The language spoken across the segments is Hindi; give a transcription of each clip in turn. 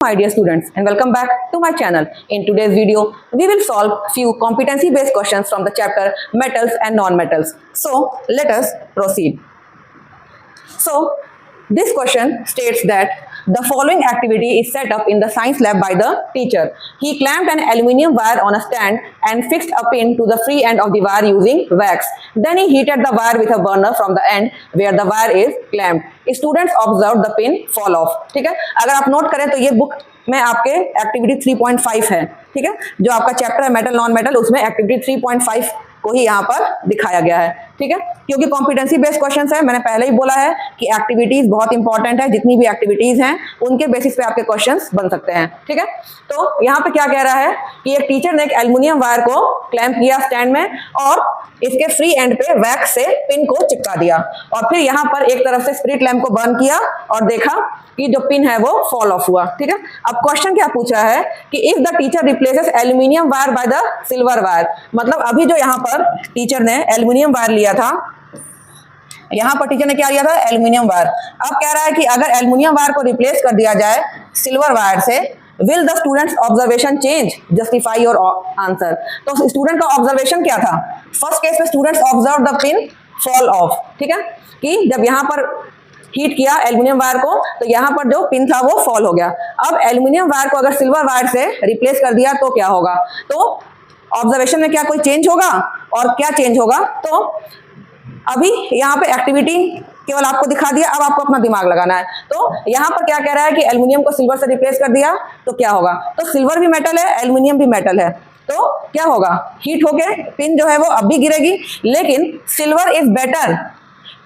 My dear students, and welcome back to my channel. In today's video, we will solve few competency based questions from the chapter metals and non-metals. So let us proceed. So this question states that the following activity is set up in the science lab by the teacher. He clamped an aluminium wire on a stand and fixed a pin to the free end of the wire using wax. Then he heated the wire with a burner from the end where the wire is clamped. Students observed the pin fall off. ठीक है, अगर आप नोट करें तो ये बुक में आपके एक्टिविटी 3.5 है. ठीक है, जो आपका चैप्टर है मेटल नॉन मेटल, उसमें एक्टिविटी 3.5 को ही यहाँ पर दिखाया गया है. ठीक है, क्योंकि कॉम्पिटेंसी बेस्ड क्वेश्चंस है, मैंने पहले ही बोला है कि एक्टिविटीज बहुत इंपॉर्टेंट है. जितनी भी एक्टिविटीज हैं उनके बेसिस पे आपके क्वेश्चंस बन सकते हैं. ठीक है, तो यहाँ पे क्या कह रहा है कि एक टीचर ने एक एल्युमिनियम वायर को क्लैंप किया स्टैंड में और इसके फ्री एंड पे वैक्स से पिन को चिपका दिया और फिर यहाँ पर एक तरफ से स्पिरिट लैंप को बर्न किया और देखा कि जो पिन है वो फॉल ऑफ हुआ. ठीक है, अब क्वेश्चन क्या पूछा है कि if the teacher replaces aluminium wire by the silver wire. मतलब अभी जो यहाँ पर टीचर ने एल्युमिनियम वायर लिया था, यहाँ पर टीचर ने क्या लिया था, एल्युमिनियम वायर. अब कह रहा है कि अगर एल्युमिनियम वायर को रिप्लेस कर दिया जाए सिल्वर वायर से, will the students observation change, justify your answer. तो स्टूडेंट का ऑब्जर्वेशन क्या था? फर्स्ट केस में students observe the pin fall of. ठीक है, कि जब यहाँ पर हीट किया एल्युमिनियम वायर को तो यहाँ पर जो पिन था वो फॉल हो गया. अब एल्युमिनियम वायर को अगर सिल्वर वायर से रिप्लेस कर दिया तो क्या होगा? तो ऑब्जर्वेशन में क्या कोई चेंज होगा और क्या चेंज होगा? तो अभी यहाँ पे एक्टिविटी केवल आपको दिखा दिया, अब आपको अपना दिमाग लगाना है. तो यहाँ पर क्या कह रहा है कि एल्युमिनियम को सिल्वर से रिप्लेस कर दिया तो क्या होगा? तो सिल्वर भी मेटल है, एल्युमिनियम भी मेटल है, तो क्या होगा? हीट होके पिन जो है वो अब भी गिरेगी, लेकिन silver is better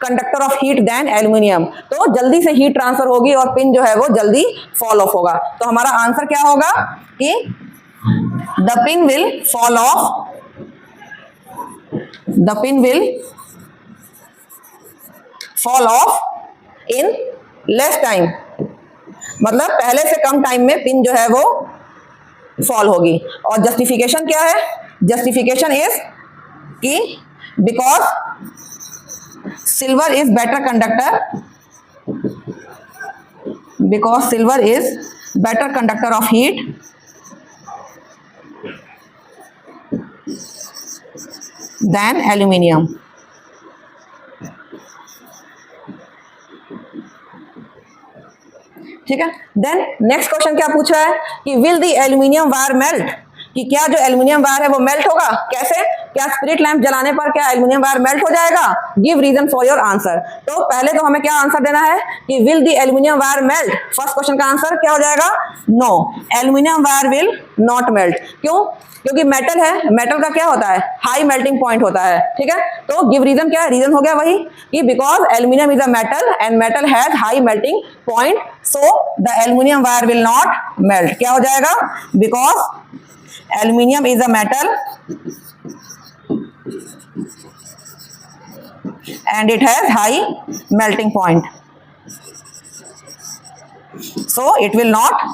conductor of heat than aluminium. तो जल्दी से हीट ट्रांसफर होगी और पिन जो है वो जल्दी फॉल ऑफ होगा. तो हमारा आंसर क्या होगा कि the pin will fall of, the pin will fall of in less time. मतलब पहले से कम टाइम में पिन जो है वो फॉल होगी. और जस्टिफिकेशन क्या है? जस्टिफिकेशन इज कि because silver is better conductor, because silver is better conductor of heat than aluminium. ठीक है, देन नेक्स्ट क्वेश्चन क्या पूछा है कि will the aluminium wire melt, कि क्या जो एल्युमिनियम वायर है वो मेल्ट होगा? कैसे? क्या स्पिरिट लैंप जलाने पर क्या एल्युमिनियम वायर मेल्ट हो जाएगा? Give reason for your answer. तो पहले तो हमें क्या आंसर देना है कि will the aluminium wire melt. First question का आंसर क्या हो जाएगा? No, aluminium wire will not melt. क्यों? क्योंकि मेटल है, मेटल का क्या होता है? हाई मेल्टिंग पॉइंट होता है. ठीक है, तो गिव रीजन क्या है? रीजन हो गया वही कि because aluminium is a metal and metal has high melting point, so the aluminium wire will not melt. क्या हो जाएगा? Because aluminium is a metal and it has high melting point, so it will not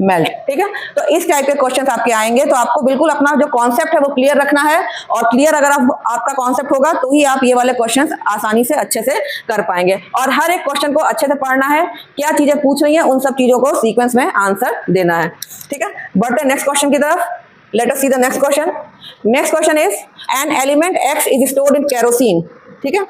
melt. ठीक है, तो इस टाइप के क्वेश्चंस आपके आएंगे. तो आपको बिल्कुल अपना जो कॉन्सेप्ट है वो क्लियर रखना है, और क्लियर अगर आपका कॉन्सेप्ट होगा तो ही आप ये वाले क्वेश्चंस आसानी से अच्छे से कर पाएंगे. और हर एक क्वेश्चन को अच्छे से पढ़ना है, क्या चीजें पूछ रही हैं उन सब चीजों को सीक्वेंस में आंसर देना है. ठीक है, बढ़ते हैं नेक्स्ट क्वेश्चन की तरफ. Let us see the next question. Next question is an element X is stored in kerosene. ठीक है,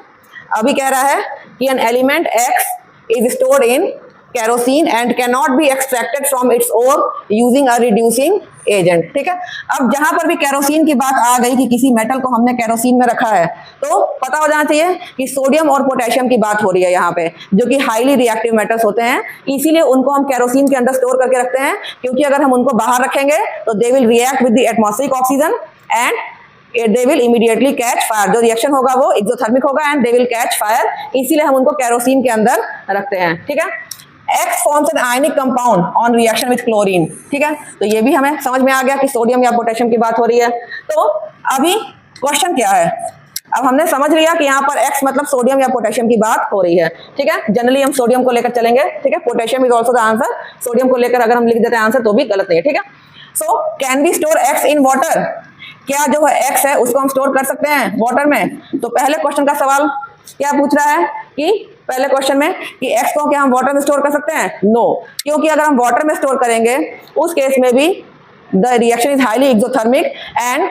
अभी कह रहा है कि an element X is stored in kerosene and cannot be extracted from its ore using a reducing agent. ठीक है, अब जहां पर भी केरोसिन की बात आ गई कि किसी मेटल को हमने केरोसिन में रखा है, तो पता हो जाना चाहिए कि सोडियम और पोटेशियम की बात हो रही है यहाँ पे, जो कि हाईली रिएक्टिव मेटल्स होते हैं. इसीलिए उनको हम केरोसिन के अंदर स्टोर करके रखते हैं, क्योंकि अगर हम उनको बाहर रखेंगे तो they will react with the atmospheric oxygen and they will immediately catch fire. जो रिएक्शन होगा वो एक्सोथर्मिक होगा and they will catch fire. इसीलिए हम उनको केरोसिन के अंदर रखते हैं. ठीक है, X forms an ionic compound on reaction with chlorine. ठीक है, तो ये भी हमें समझ में आ गया कि सोडियम या पोटेशियम की बात हो रही है. तो अभी क्वेश्चन क्या है? अब हमने समझ लिया कि यहाँ पर X मतलब सोडियम या पोटेशियम की बात हो रही है. ठीक है, जनरली हम सोडियम को लेकर चलेंगे. ठीक है, potassium is also the answer. Sodium को लेकर अगर हम लिख देते हैं आंसर तो भी गलत नहीं है. ठीक है, so can we store X in water? क्या जो है X है उसको हम स्टोर कर सकते हैं वाटर में? तो पहले क्वेश्चन का सवाल क्या पूछ रहा है कि पहले क्वेश्चन में कि एक्स को क्या हम वाटर में स्टोर कर सकते हैं? नो, क्योंकि अगर हम वाटर में स्टोर करेंगे उस केस में भी the reaction is highly exothermic and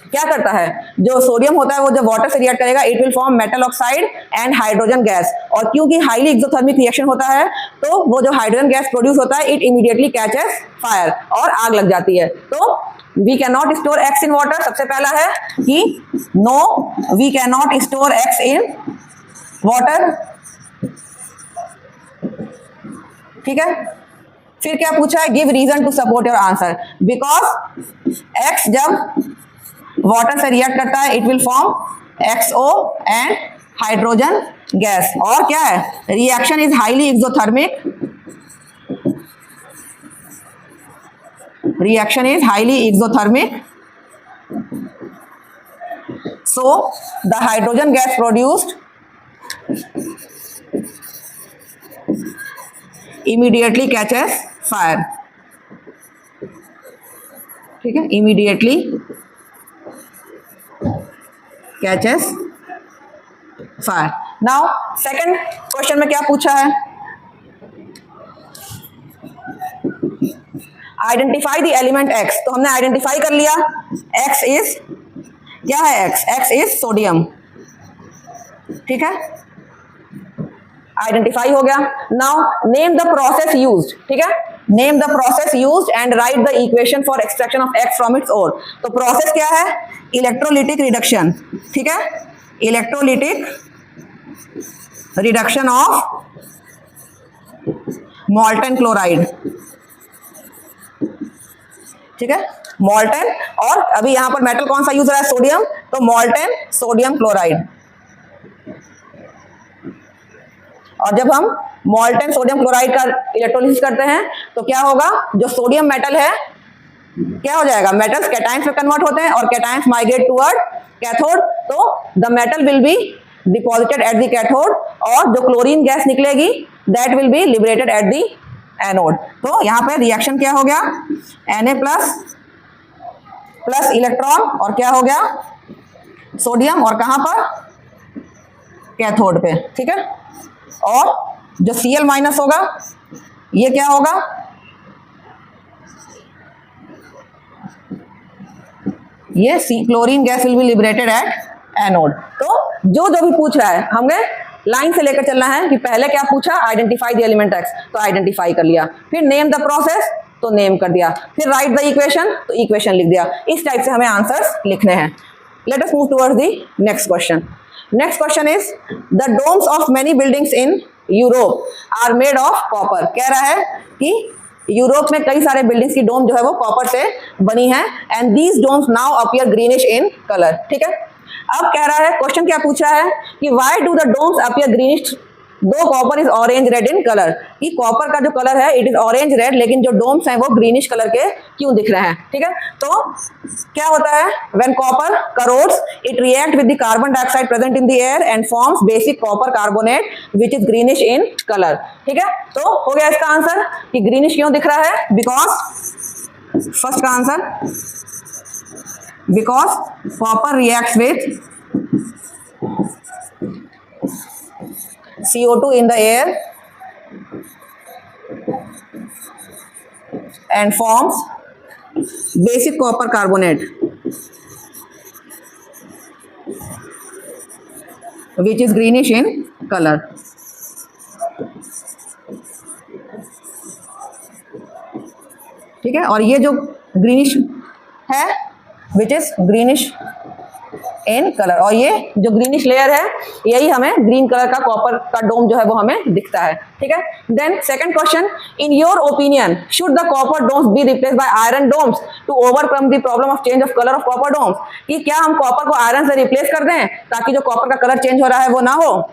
क्या करता है, जो सोडियम होता है वो जब वाटर से रिएक्ट करेगा it will form metal oxide and hydrogen gas, और क्योंकि हाईली एक्सोथर्मिक रिएक्शन होता है तो वो जो हाइड्रोजन गैस प्रोड्यूस होता है इट इमीडिएटली कैचेस फायर और आग लग जाती है। तो we can not store X in water, सबसे पहला है कि no we can not store X in water, ठीक है। फिर क्या पूछा है, give reason to support your answer, because X जब वाटर से रिएक्ट करता है it will form XO and hydrogen gas, और क्या है, reaction is highly exothermic, reaction is highly exothermic, so the hydrogen gas produced immediately catches fire, ठीक है, immediately catches fire। now second question में क्या पूछा है, आइडेंटिफाई द एलिमेंट एक्स, तो हमने आइडेंटिफाई कर लिया एक्स इज क्या है, एक्स इज सोडियम, ठीक है, आइडेंटिफाई हो गया। Now name the process used, ठीक है, name the process used and write the equation for extraction of X from its ore. तो प्रोसेस क्या है, इलेक्ट्रोलिटिक रिडक्शन, ठीक है, electrolytic reduction of molten chloride, ठीक है, मॉल्टन, और अभी यहां पर मेटल कौन सा यूज हो रहा है, सोडियम, तो मॉल्टन सोडियम क्लोराइड। और जब हम मॉल्टन सोडियम क्लोराइड का इलेक्ट्रोलिसिस करते हैं तो क्या होगा, जो सोडियम मेटल है क्या हो जाएगा, मेटल्स कैटायंस में कन्वर्ट होते हैं और कैटायंस माइग्रेट टुवर्ड कैथोड, तो the metal will be deposited at the cathode, और जो क्लोरीन गैस निकलेगी that will be liberated at the anode. तो यहां पे रिएक्शन क्या हो गया, Na प्लस इलेक्ट्रॉन, और क्या हो गया, सोडियम, और कहां पर, कैथोड पे, ठीक है, और जो Cl माइनस होगा ये क्या होगा, ये chlorine gas will be liberated at anode. तो जो भी पूछ रहा है हमें लाइन से लेकर चलना है कि पहले क्या पूछा, आइडेंटिफाई द एलिमेंट एक्स, तो आइडेंटिफाई कर लिया, फिर नेम द प्रोसेस, तो नेम कर दिया, फिर राइट द इक्वेशन, तो इक्वेशन लिख दिया। इस टाइप से हमें आंसर्स लिखने हैं। Let us move towards the next question. Next question is the domes of many buildings in Europe are made of copper. कह रहा है कि यूरोप में कई सारे बिल्डिंग्स की डोम जो है वो कॉपर से बनी है, and these domes now appear greenish in colour, ठीक है। अब कह रहा है, क्वेश्चन क्या पूछा है कि why do the domes appear greenish though copper is orange red in colour, कि कॉपर का जो कलर है इट इज ऑरेंज रेड, लेकिन जो डोम्स हैं वो ग्रीनिश कलर के क्यों दिख रहे हैं, ठीक है। तो क्या होता है, when copper crores it react with the carbon dioxide present in the air and forms basic copper carbonate which is greenish in colour, ठीक है। तो हो गया इसका आंसर कि ग्रीनिश क्यों दिख रहा है, बिकॉज फर्स्ट का answer, because copper reacts with CO2 in the air and forms basic copper carbonate which is greenish in color, ठीक है। और ये जो ग्रीनिश है which is greenish in colour, और ये जो ग्रीनिश लेयर है यही हमें ग्रीन कलर का कॉपर का डोम जो है वो हमें दिखता है, ठीक है। Then second question, in your opinion should the copper domes be replace by iron domes to overcome the problem of change of colour of copper domes, कि क्या हम कॉपर को आयरन से रिप्लेस कर दें ताकि जो कॉपर का कलर चेंज हो रहा है वो ना हो।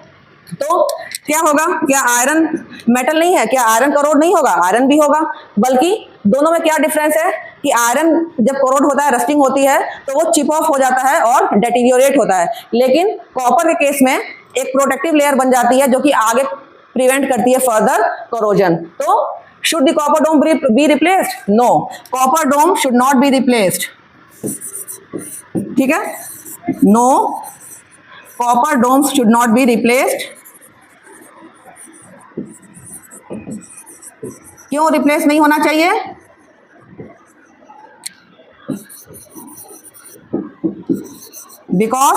तो क्या होगा, क्या आयरन मेटल नहीं है, क्या आयरन करोड नहीं होगा, आयरन भी होगा, बल्कि दोनों में क्या डिफरेंस है कि आयरन जब करोड होता है, रस्टिंग होती है तो वो चिप ऑफ हो जाता है और डेटीरियोरेट होता है, लेकिन कॉपर के केस में एक प्रोटेक्टिव लेयर बन जाती है जो कि आगे प्रिवेंट करती है फर्दर कोरोजन। तो should the copper dome be replaced, no, copper dome should not be replaced, ठीक है, नो, copper domes should not be replaced क्यों रिप्लेस नहीं होना चाहिए? बिकॉज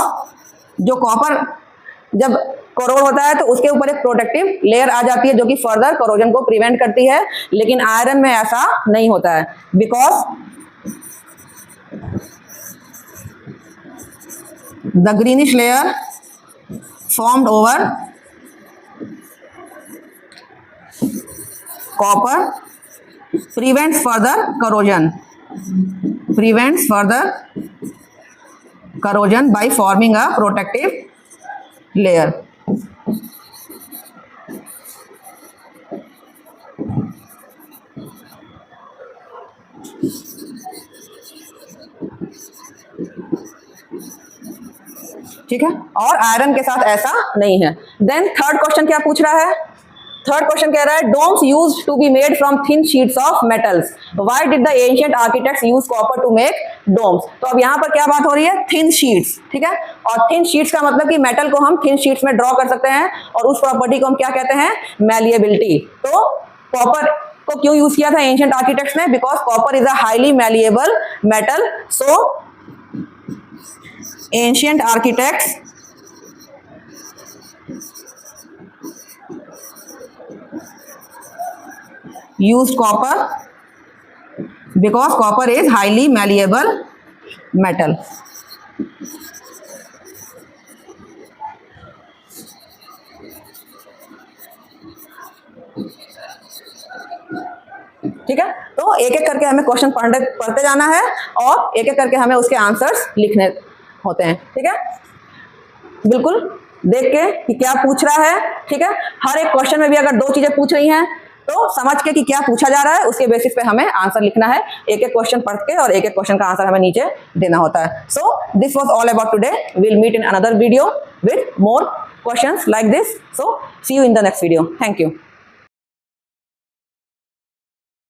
जो कॉपर जब करोड होता है तो उसके ऊपर एक प्रोटेक्टिव लेयर आ जाती है जो कि फर्दर करोजन को प्रिवेंट करती है, लेकिन आयरन में ऐसा नहीं होता है। Because the greenish layer formed over copper prevents further corrosion by forming a protective layer. ठीक है, और आयरन के साथ ऐसा नहीं है। देन थर्ड क्वेश्चन क्या पूछ रहा है? थर्ड क्वेश्चन कह रहा है domes used to be made from thin sheets of metals, why did the ancient architects use copper to make domes. तो अब यहाँ पर क्या बात हो रही है? Thin sheets. ठीक है, और थिन शीट्स का मतलब कि मेटल को हम थिन शीट्स में ड्रॉ कर सकते हैं और उस प्रॉपर्टी को हम क्या कहते हैं? मैलिएबिलिटी। तो कॉपर को क्यों यूज किया था एंशिएंट आर्किटेक्ट्स ने? Because copper is a highly malleable metal. So ancient architects used copper because copper is highly malleable metal. ठीक है, तो एक एक करके हमें क्वेश्चन पढ़ते जाना है और एक एक करके हमें उसके आंसर्स लिखने होते हैं। ठीक है, बिल्कुल देख के कि क्या पूछ रहा है। ठीक है, हर एक क्वेश्चन में भी अगर दो चीजें पूछ रही हैं तो समझ के कि क्या पूछा जा रहा है, उसके बेसिस पे हमें आंसर लिखना है। एक एक क्वेश्चन पढ़ के और एक एक क्वेश्चन का आंसर हमें नीचे देना होता है। So this was all about today. We will meet in another video with more questions like this. So see you in the next video. Thank you.